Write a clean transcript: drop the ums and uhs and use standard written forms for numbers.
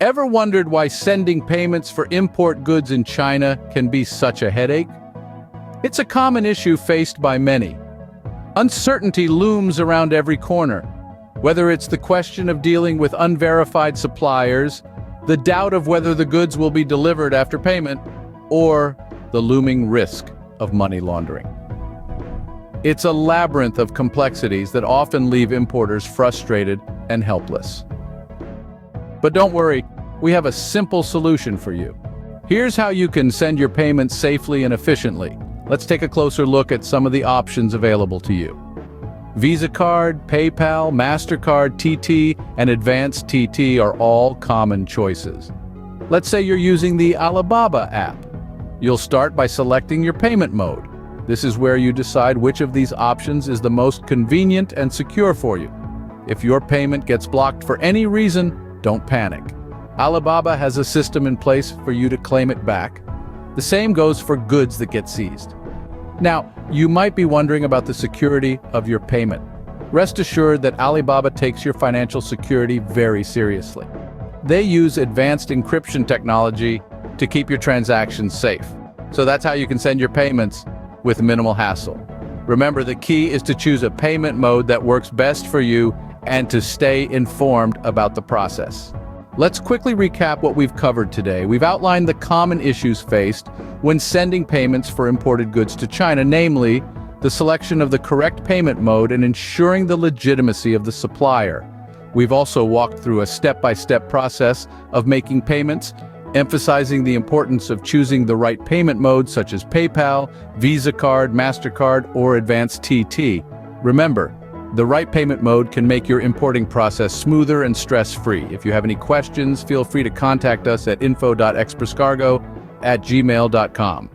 Ever wondered why sending payments for import goods in China can be such a headache? It's a common issue faced by many. Uncertainty looms around every corner, whether it's the question of dealing with unverified suppliers, the doubt of whether the goods will be delivered after payment, or the looming risk of money laundering. It's a labyrinth of complexities that often leave importers frustrated and helpless. But don't worry, we have a simple solution for you. Here's how you can send your payments safely and efficiently. Let's take a closer look at some of the options available to you. Visa card, PayPal, MasterCard, TT, and Advanced TT are all common choices. Let's say you're using the Alibaba app. You'll start by selecting your payment mode. This is where you decide which of these options is the most convenient and secure for you. If your payment gets blocked for any reason, don't panic. Alibaba has a system in place for you to claim it back. The same goes for goods that get seized. Now, you might be wondering about the security of your payment. Rest assured that Alibaba takes your financial security very seriously. They use advanced encryption technology to keep your transactions safe. So that's how you can send your payments with minimal hassle. Remember, the key is to choose a payment mode that works best for you and to stay informed about the process. Let's quickly recap what we've covered today. We've outlined the common issues faced when sending payments for imported goods to China, namely the selection of the correct payment mode and ensuring the legitimacy of the supplier. We've also walked through a step-by-step process of making payments, emphasizing the importance of choosing the right payment mode such as PayPal, Visa card, MasterCard, or Advanced TT. Remember, the right payment mode can make your importing process smoother and stress-free. If you have any questions, feel free to contact us at info.expresscargo@gmail.com.